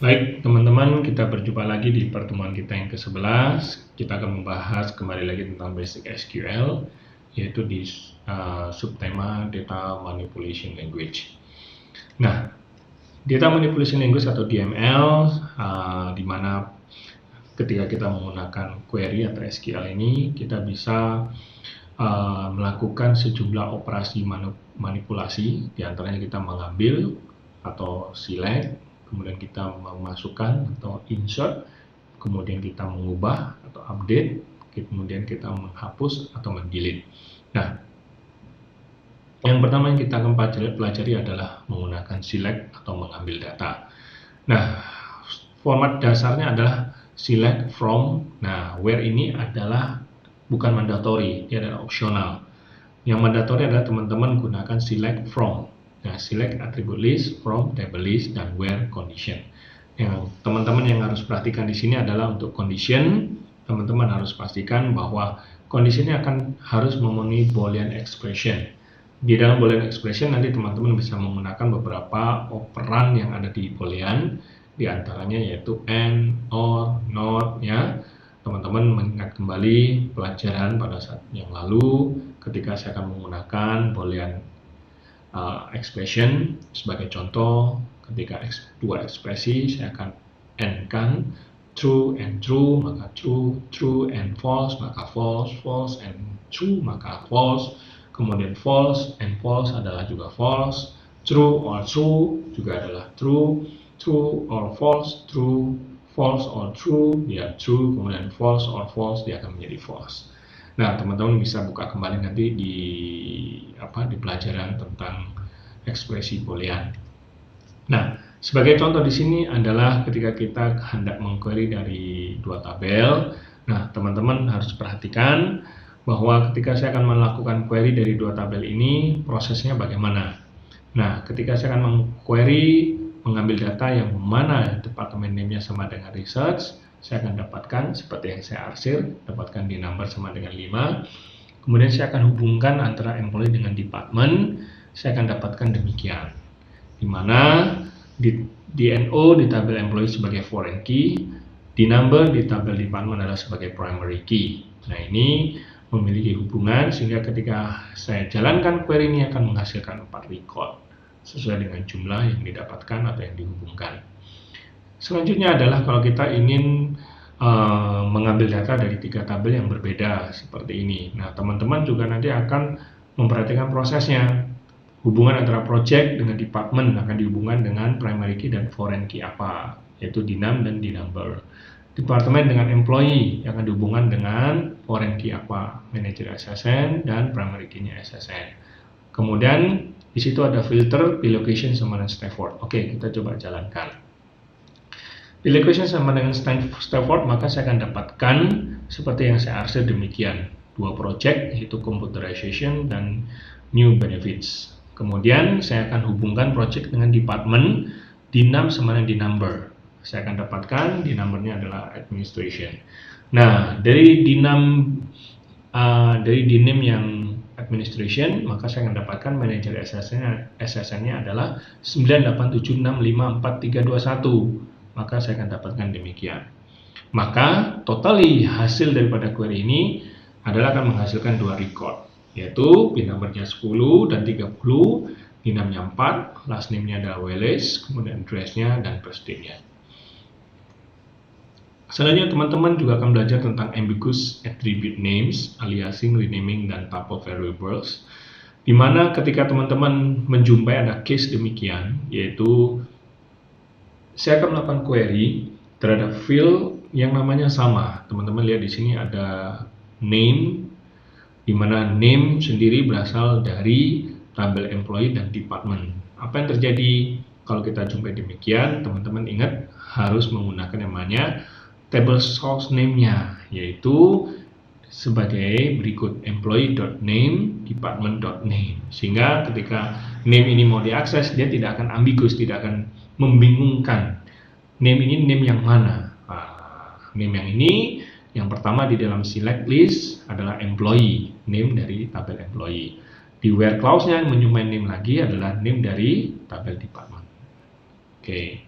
Baik, teman-teman, kita berjumpa lagi di pertemuan kita yang ke-11. Kita akan membahas kembali lagi tentang basic SQL, yaitu di subtema Data Manipulation Language. Nah, Data Manipulation Language atau DML, di mana ketika kita menggunakan query atau SQL ini, kita bisa melakukan sejumlah operasi manipulasi, diantaranya kita mengambil atau select, kemudian kita memasukkan atau insert, kemudian kita mengubah atau update, kemudian kita menghapus atau mendelete. Nah, yang pertama yang kita akan pelajari adalah menggunakan select atau mengambil data. Nah, format dasarnya adalah select from. Nah, where ini adalah bukan mandatory, dia adalah opsional. Yang mandatory adalah teman-teman gunakan select from. Nah, select attribute list, from table list, dan where condition. Yang teman-teman yang harus perhatikan di sini adalah untuk condition, teman-teman harus pastikan bahwa conditionnya harus memenuhi boolean expression. Di dalam boolean expression nanti teman-teman bisa menggunakan beberapa operan yang ada di boolean, di antaranya yaitu and, or, not, ya. Teman-teman mengingat kembali pelajaran pada saat yang lalu ketika saya akan menggunakan boolean expression. Sebagai contoh, ketika dua ekspresi saya akan and kan true and true, maka true, true and false, maka false, false and true, maka false. Kemudian false and false adalah juga false, true or true juga adalah true, true or false, true, false or true, dia true, kemudian false or false, dia akan menjadi false. Nah, teman-teman bisa buka kembali nanti di pelajaran tentang ekspresi boolean. Nah, sebagai contoh di sini adalah ketika kita hendak mengquery dari dua tabel. Nah, teman-teman harus perhatikan bahwa ketika saya akan melakukan query dari dua tabel ini, prosesnya bagaimana. Nah, ketika saya akan mengquery, mengambil data yang mana departemen name-nya sama dengan research, saya akan dapatkan seperti yang saya arsir, dapatkan di number sama dengan 5. Kemudian saya akan hubungkan antara employee dengan department, saya akan dapatkan demikian. Di mana di DNO di tabel employee sebagai foreign key, di number di tabel department adalah sebagai primary key. Nah, ini memiliki hubungan sehingga ketika saya jalankan query ini akan menghasilkan 4 record sesuai dengan jumlah yang didapatkan atau yang dihubungkan. Selanjutnya adalah kalau kita ingin mengambil data dari 3 tabel yang berbeda seperti ini. Nah, teman-teman juga nanti akan memperhatikan prosesnya. Hubungan antara project dengan department akan dihubungkan dengan primary key dan foreign key apa, yaitu dinam dan dinumber. Departemen dengan employee yang akan dihubungkan dengan foreign key apa, manager SSN dan primary key-nya SSN. Kemudian di situ ada filter, location sama dengan Stafford. Oke, kita coba jalankan. Equation sama dengan Stafford, maka saya akan dapatkan seperti yang saya arsir demikian. 2 project, yaitu computerization dan new benefits. Kemudian saya akan hubungkan project dengan department, dinam sama dengan dinumber. Saya akan dapatkan dinumbernya adalah administration. Nah, dari dinam yang administration, maka saya akan dapatkan manager SSN-nya adalah 987654321. Maka saya akan dapatkan demikian. Maka totally hasil daripada query ini adalah akan menghasilkan 2 record, yaitu pin number-nya 10 dan 30, dinamnya 4, last name-nya adalah Wallace, kemudian address-nya dan birthday-nya. Selanjutnya teman-teman juga akan belajar tentang ambiguous attribute names, aliasing, renaming, dan tuple variables, di mana ketika teman-teman menjumpai ada case demikian, yaitu saya akan melakukan query terhadap field yang namanya sama. Teman-teman lihat di sini ada name, di mana name sendiri berasal dari tabel employee dan department. Apa yang terjadi kalau kita jumpai demikian? Teman-teman ingat harus menggunakan yang namanya table source name-nya, yaitu sebagai berikut employee.name, department.name. Sehingga ketika name ini mau diakses, dia tidak akan ambigus, tidak akan membingungkan. Name ini name yang mana? Name yang ini, yang pertama di dalam select list adalah employee, name dari tabel employee. Di where clause-nya menyumbang name lagi adalah name dari tabel department. Oke.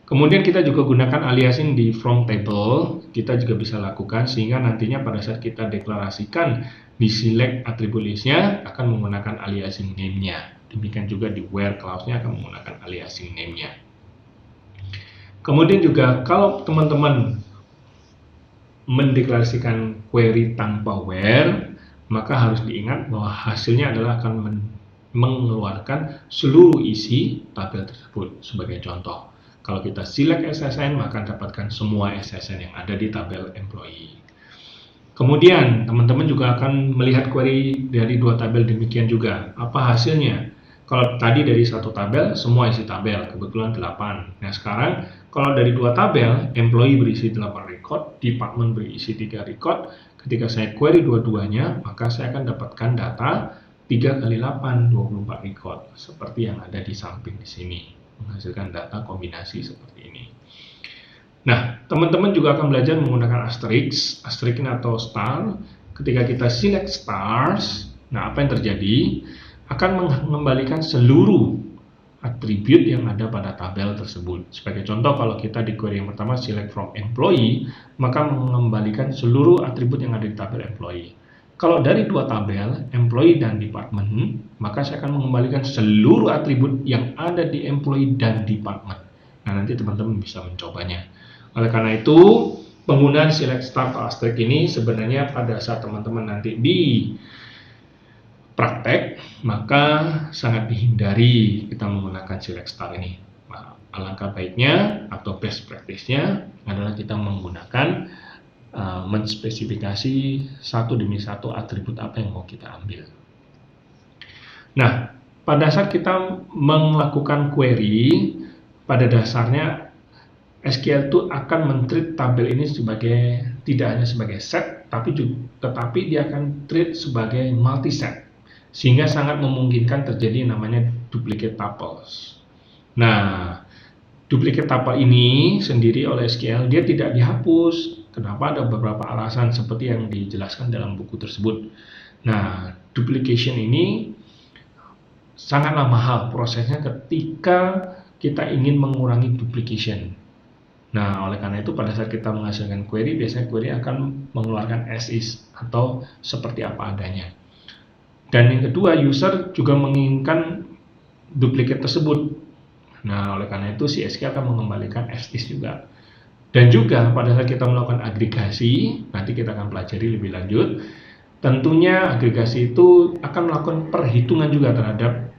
Kemudian kita juga gunakan aliasing di from table, kita juga bisa lakukan sehingga nantinya pada saat kita deklarasikan di select attribute list-nya akan menggunakan aliasing name-nya. Demikian juga di where clause-nya akan menggunakan aliasing name-nya. Kemudian juga kalau teman-teman mendeklarasikan query tanpa where, maka harus diingat bahwa hasilnya adalah akan mengeluarkan seluruh isi tabel tersebut. Sebagai contoh, kalau kita select SSN, maka dapatkan semua SSN yang ada di tabel employee. Kemudian, teman-teman juga akan melihat query dari dua tabel demikian juga. Apa hasilnya? Kalau tadi dari satu tabel, semua isi tabel, kebetulan 8. Nah, sekarang kalau dari dua tabel, employee berisi 8 record, department berisi 3 record. Ketika saya query dua-duanya, maka saya akan dapatkan data 3 kali 8, 24 record. Seperti yang ada di samping di sini. Menghasilkan data kombinasi seperti ini. Nah, teman-teman juga akan belajar menggunakan asterisk atau star. Ketika kita select stars, nah apa yang terjadi? Akan mengembalikan seluruh atribut yang ada pada tabel tersebut. Sebagai contoh, kalau kita di query yang pertama select from employee, maka mengembalikan seluruh atribut yang ada di tabel employee. Kalau dari dua tabel, employee dan department, maka saya akan mengembalikan seluruh atribut yang ada di employee dan department. Nah, nanti teman-teman bisa mencobanya. Oleh karena itu, penggunaan select star atau asterisk ini sebenarnya pada saat teman-teman nanti di praktek, maka sangat dihindari kita menggunakan select star ini. Nah, alangkah baiknya atau best practice-nya adalah kita menggunakan menspesifikasi satu demi satu atribut apa yang mau kita ambil. Nah, pada saat kita melakukan query, pada dasarnya SQL itu akan men-treat tabel ini sebagai tidak hanya sebagai set, tetapi dia akan treat sebagai multi-set, sehingga sangat memungkinkan terjadi namanya duplicate tuples. Nah, duplicate tuple ini sendiri oleh SQL dia tidak dihapus. Kenapa? Ada beberapa alasan seperti yang dijelaskan dalam buku tersebut. Nah, duplication ini sangatlah mahal prosesnya ketika kita ingin mengurangi duplication. Nah, oleh karena itu pada saat kita menghasilkan query, biasanya query akan mengeluarkan as is atau seperti apa adanya. Dan yang kedua, user juga menginginkan duplicate tersebut. Nah, oleh karena itu si SQL akan mengembalikan as is juga. Dan juga pada saat kita melakukan agregasi, nanti kita akan pelajari lebih lanjut, tentunya agregasi itu akan melakukan perhitungan juga terhadap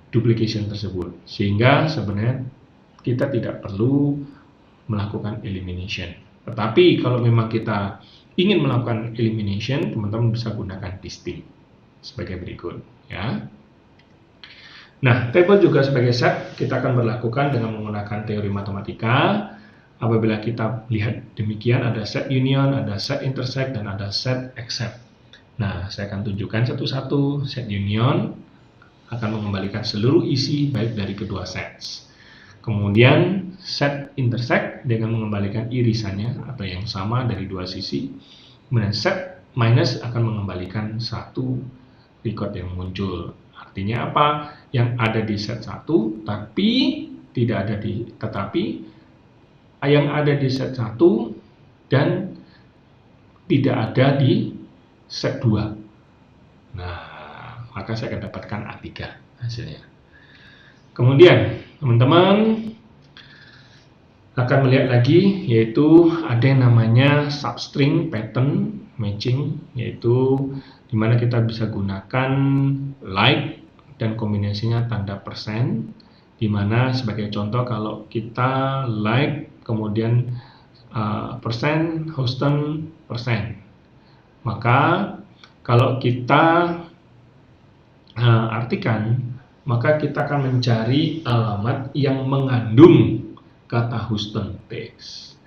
duplication tersebut. Sehingga sebenarnya kita tidak perlu melakukan elimination. Tetapi kalau memang kita ingin melakukan elimination, teman-teman bisa gunakan distinct sebagai berikut, ya. Nah, table juga sebagai set kita akan berlakukan dengan menggunakan teori matematika. Apabila kita lihat demikian, ada set union, ada set intersect, dan ada set except. Nah, saya akan tunjukkan satu-satu. Set union akan mengembalikan seluruh isi baik dari kedua sets. Kemudian set intersect dengan mengembalikan irisannya atau yang sama dari dua sisi. Kemudian set minus akan mengembalikan satu record yang muncul. Artinya apa? Yang ada di set 1 tapi tidak ada di yang ada di set 1 dan tidak ada di set 2. Nah, maka saya akan dapatkan A3 hasilnya. Kemudian teman-teman akan melihat lagi, yaitu ada yang namanya substring pattern matching, yaitu dimana kita bisa gunakan like dan kombinasinya tanda persen, dimana sebagai contoh kalau kita like kemudian persen Houston persen, maka kalau kita artikan, maka kita akan mencari alamat yang mengandung kata Houston text.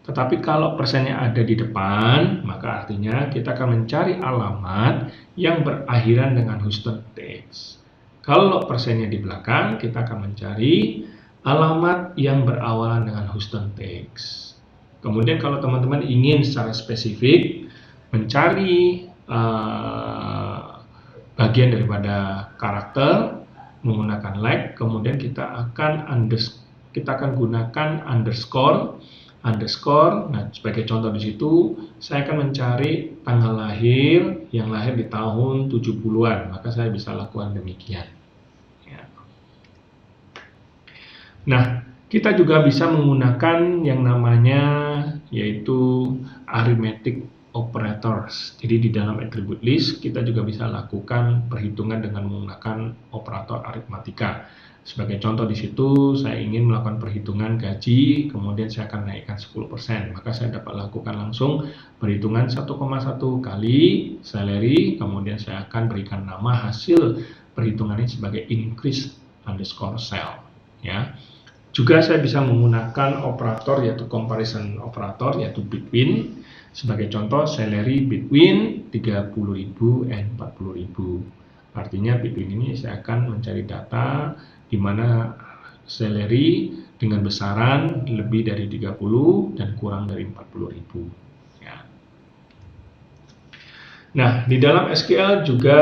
Tetapi kalau persennya ada di depan, maka artinya kita akan mencari alamat yang berakhiran dengan Houston text. Kalau persennya di belakang, kita akan mencari alamat yang berawalan dengan Houston text. Kemudian kalau teman-teman ingin secara spesifik mencari bagian daripada karakter menggunakan like, kemudian kita akan kita akan gunakan underscore. Nah, sebagai contoh di situ, saya akan mencari tanggal lahir yang lahir di tahun 70-an, maka saya bisa lakukan demikian. Ya. Nah, kita juga bisa menggunakan yang namanya yaitu arithmetic operators. Jadi di dalam attribute list kita juga bisa lakukan perhitungan dengan menggunakan operator aritmatika. Sebagai contoh di situ saya ingin melakukan perhitungan gaji, kemudian saya akan naikkan 10%, maka saya dapat lakukan langsung perhitungan 1,1 kali salary, kemudian saya akan berikan nama hasil perhitungan ini sebagai increase underscore cell. Ya. Juga saya bisa menggunakan operator yaitu comparison operator yaitu between. Sebagai contoh salary between 30.000 and 40.000. Artinya between ini saya akan mencari data di mana salary dengan besaran lebih dari 30 dan kurang dari 40.000. Ya. Nah, di dalam SQL juga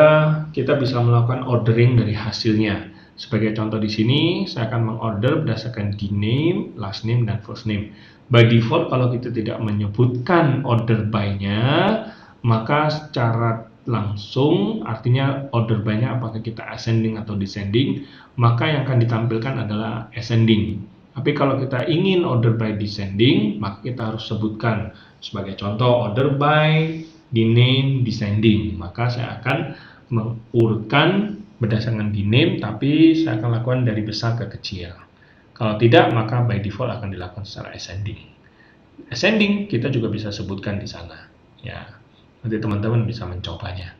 kita bisa melakukan ordering dari hasilnya. Sebagai contoh di sini, saya akan mengorder berdasarkan the name, last name, dan first name. By default, kalau kita tidak menyebutkan order by-nya, maka secara langsung, artinya order by-nya apakah kita ascending atau descending, maka yang akan ditampilkan adalah ascending. Tapi kalau kita ingin order by descending, maka kita harus sebutkan. Sebagai contoh, order by the name descending. Maka saya akan mengurutkan berdasarkan di name, tapi saya akan lakukan dari besar ke kecil. Kalau tidak, maka by default akan dilakukan secara ascending. Ascending kita juga bisa sebutkan di sana. Ya, nanti teman-teman bisa mencobanya.